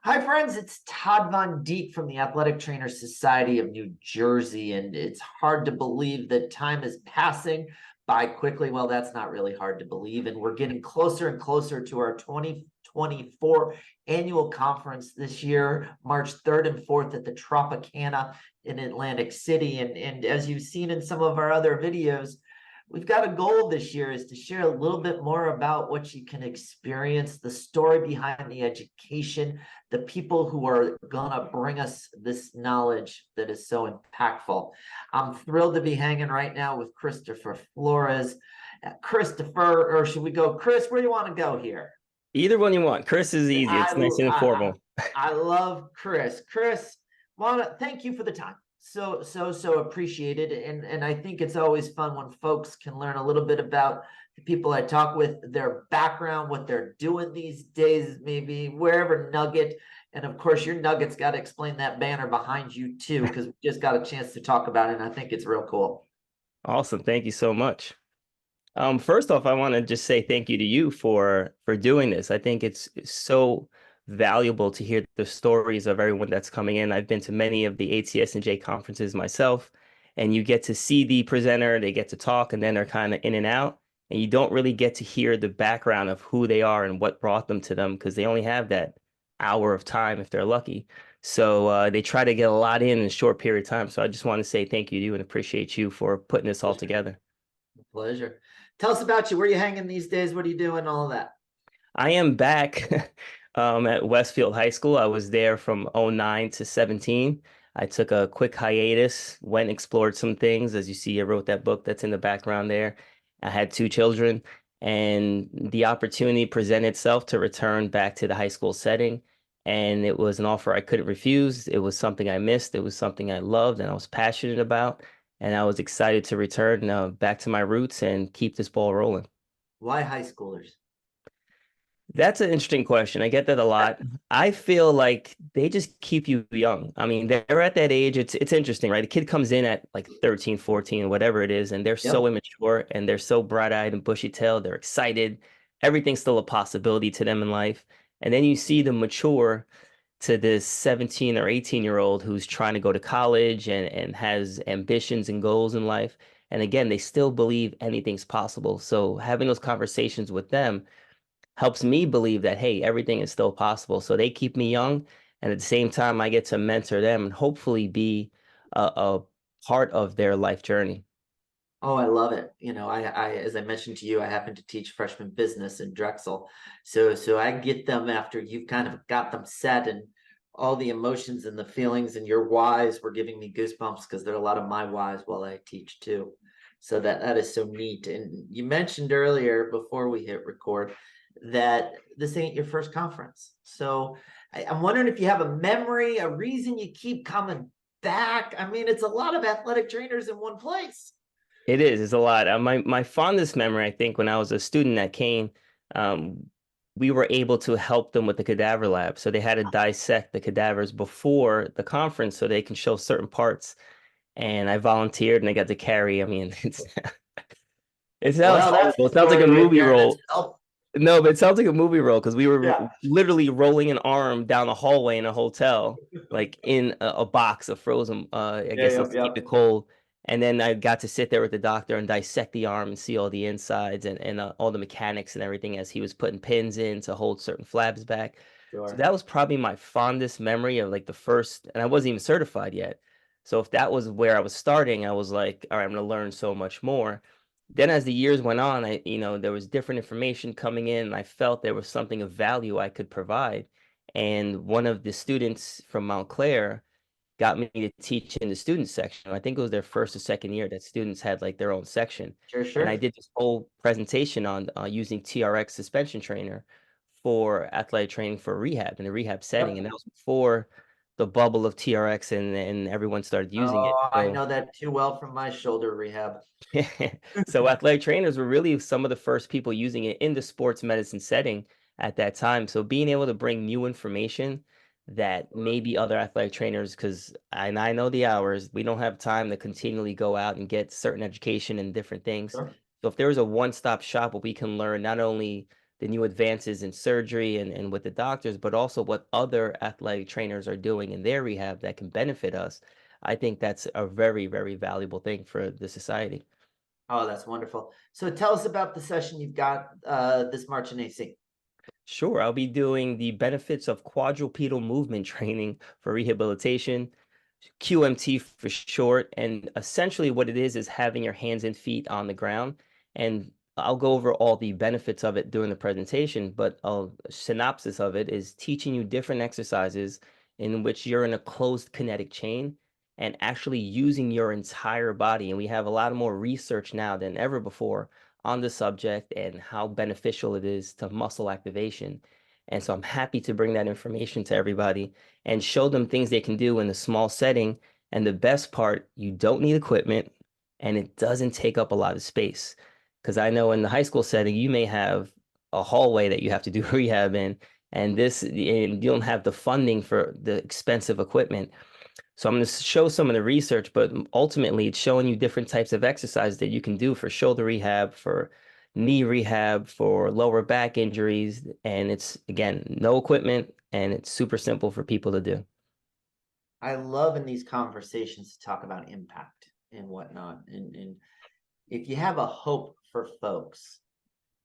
Hi, friends. It's Todd Von Deek from the Athletic Trainers Society of New Jersey, and it's hard to believe that time is passing by quickly. Well, that's not really hard to believe, and we're getting closer and closer to our 2024 annual conference this year, March 3rd and 4th at the Tropicana in Atlantic City. And as you've seen in some of our other videos, we've got a goal this year is to share a little bit more about what you can experience, the story behind the education, the people who are gonna bring us this knowledge that is so impactful. I'm thrilled to be hanging right now with Christopher Flores. Christopher, or should we go, Chris, where do you want to go here? Either one you want. Chris is easy. It's nice and I, informal. I love Chris. Chris, wanna thank you for the time. So appreciated. And I think it's always fun when folks can learn a little bit about the people I talk with, their background, what they're doing these days, maybe wherever nugget. And of course, your nugget's got to explain that banner behind you too, because we just got a chance to talk about it. And I think it's real cool. Awesome. Thank you so much. First off, I want to just say thank you to you for doing this. I think it's so valuable to hear the stories of everyone that's coming in. I've been to many of the ATSNJ conferences myself, and you get to see the presenter, they get to talk, and then they're kind of in and out. And you don't really get to hear the background of who they are and what brought them to them because they only have that hour of time if they're lucky. So they try to get a lot in a short period of time. So I just want to say thank you to you and appreciate you for putting this all together. Pleasure. Tell us about you. Where are you hanging these days? What are you doing? All of that. I am back at Westfield High School. I was there from '09 to 17. I took a quick hiatus, went and explored some things. As you see, I wrote that book that's in the background there. I had two children, and the opportunity presented itself to return back to the high school setting. And it was an offer I couldn't refuse. It was something I missed. It was something I loved and I was passionate about. And I was excited to return back to my roots and keep this ball rolling. Why high schoolers? That's an interesting question. I get that a lot. I feel like they just keep you young. I mean, they're at that age. It's interesting, right? A kid comes in at like 13, 14, whatever it is, and they're so Yep. immature and they're so bright-eyed and bushy-tailed. They're excited. Everything's still a possibility to them in life. And then you see them mature to this 17 or 18-year-old who's trying to go to college and has ambitions and goals in life. And again, they still believe anything's possible. So having those conversations with them helps me believe that, hey, everything is still possible. So they keep me young. And at the same time, I get to mentor them and hopefully be a part of their life journey. Oh, I love it. As I mentioned to you, I happen to teach freshman business in Drexel. So I get them after you've kind of got them set and all the emotions and the feelings and your whys were giving me goosebumps because there are a lot of my whys while I teach too. So that is so neat. And you mentioned earlier before we hit record that this ain't your first conference. So I'm wondering if you have a memory, a reason you keep coming back. I mean, it's a lot of athletic trainers in one place. It is. It's a lot. My fondest memory, I think, when I was a student that came, um, we were able to help them with the cadaver lab. So they had to dissect the cadavers before the conference so they can show certain parts. And I volunteered and I got to carry. I mean, it sounds Well, that's horrible. the It sounds like story a right movie there in role. itself. No, but it sounds like a movie role because we were Yeah. literally rolling an arm down a hallway in a hotel, like in a box of frozen, I Yeah, guess yeah, let's yeah. keep it cold. And then I got to sit there with the doctor and dissect the arm and see all the insides and all the mechanics and everything as he was putting pins in to hold certain flabs back. So Sure. that was probably my fondest memory of like the first, and I wasn't even certified yet. So if that was where I was starting, I was like, all right, I'm going to learn so much more. Then as the years went on, there was different information coming in, and I felt there was something of value I could provide. And one of the students from Montclair got me to teach in the student section. I think it was their first or second year that students had like their own section. Sure, And I sure. did this whole presentation on using TRX suspension trainer for athletic training for rehab in a rehab setting. And Yep. that was before the bubble of TRX and everyone started using it. Oh, I So know that too well from my shoulder rehab. so athletic trainers were really some of the first people using it in the sports medicine setting at that time. So being able to bring new information that maybe other athletic trainers, because I know the hours, we don't have time to continually go out and get certain education and different things. Sure. So if there was a one-stop shop where we can learn not only the new advances in surgery and with the doctors, but also what other athletic trainers are doing in their rehab that can benefit us, I think that's a very, very valuable thing for the society. Oh, that's wonderful. So tell us about the session you've got this March in AC. Sure, I'll be doing the benefits of quadrupedal movement training for rehabilitation, QMT for short. And essentially, what it is having your hands and feet on the ground. And I'll go over all the benefits of it during the presentation, but a synopsis of it is teaching you different exercises in which you're in a closed kinetic chain and actually using your entire body. And we have a lot more research now than ever before on the subject and how beneficial it is to muscle activation. And so I'm happy to bring that information to everybody and show them things they can do in a small setting. And the best part, you don't need equipment and it doesn't take up a lot of space. Because I know in the high school setting, you may have a hallway that you have to do rehab in, and you don't have the funding for the expensive equipment. So I'm going to show some of the research, but ultimately it's showing you different types of exercise that you can do for shoulder rehab, for knee rehab, for lower back injuries. And it's, again, no equipment and it's super simple for people to do. I love in these conversations to talk about impact and whatnot. And if you have a hope for folks,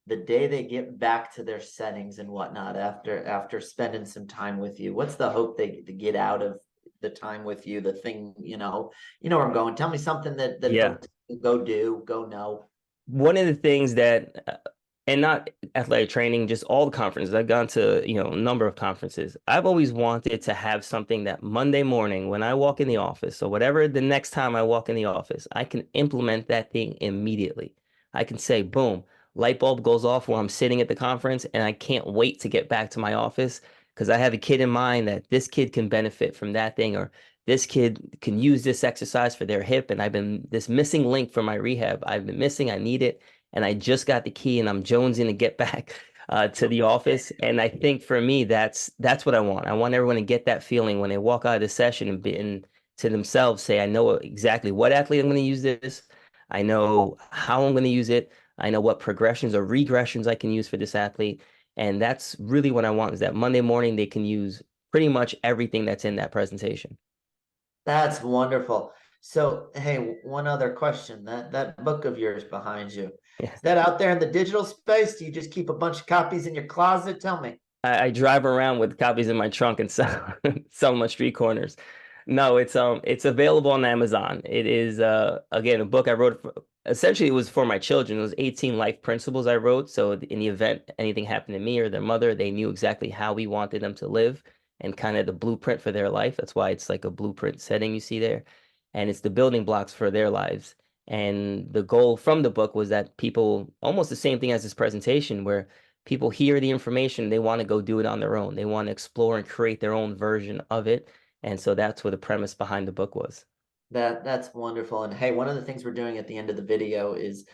the day they get back to their settings and whatnot after spending some time with you, what's the hope they get out of the time with you? The thing, where I'm going. Tell me something that Yeah. folks go do, go know. One of the things that, and not athletic training, just all the conferences, I've gone to, a number of conferences. I've always wanted to have something that Monday morning when I walk in the office, so whatever the next time I walk in the office, I can implement that thing immediately. I can say, boom, light bulb goes off while I'm sitting at the conference, and I can't wait to get back to my office because I have a kid in mind that this kid can benefit from that thing, or this kid can use this exercise for their hip, and I've been this missing link for my rehab. I've been missing, I need it, and I just got the key and I'm jonesing to get back to the office. And I think for me, that's what I want. I want everyone to get that feeling when they walk out of the session and to themselves say, I know exactly what athlete I'm going to use this. I know how I'm going to use it. I know what progressions or regressions I can use for this athlete. And that's really what I want, is that Monday morning they can use pretty much everything that's in that presentation. That's wonderful. So, hey, one other question. That book of yours behind you, Yeah. is that out there in the digital space? Do you just keep a bunch of copies in your closet? Tell me. I drive around with copies in my trunk and sell them on street corners. No, it's available on Amazon. It is again a book I wrote essentially it was for my children. It was 18 life principles I wrote. So in the event anything happened to me or their mother, they knew exactly how we wanted them to live and kind of the blueprint for their life. That's why it's like a blueprint setting you see there. And it's the building blocks for their lives. And the goal from the book was that people, almost the same thing as this presentation, where people hear the information, they want to go do it on their own. They want to explore and create their own version of it. And so that's what the premise behind the book was. That's wonderful. And hey, one of the things we're doing at the end of the video is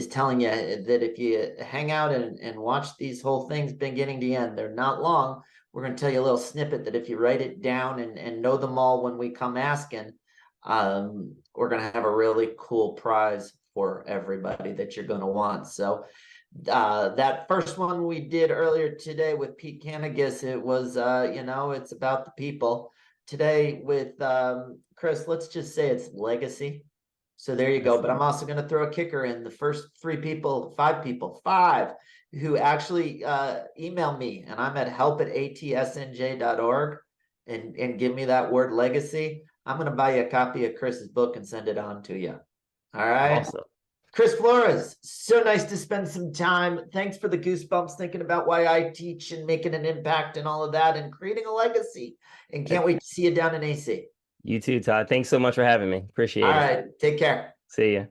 telling you that if you hang out and watch these whole things beginning to end, they're not long. We're going to tell you a little snippet that if you write it down and know them all when we come asking, we're going to have a really cool prize for everybody that you're going to want. So that first one we did earlier today with Pete Canagus, it was it's about the people. Today with Chris, let's just say it's legacy. So there you go. But I'm also going to throw a kicker in. The first five who actually email me, and I'm at help@atsnj.org, and give me that word legacy. I'm going to buy you a copy of Chris's book and send it on to you. All right. Awesome. Chris Flores, so nice to spend some time. Thanks for the goosebumps thinking about why I teach and making an impact and all of that and creating a legacy. And can't wait to see you down in AC. You too, Todd. Thanks so much for having me. All Appreciate it. right, take care. See ya.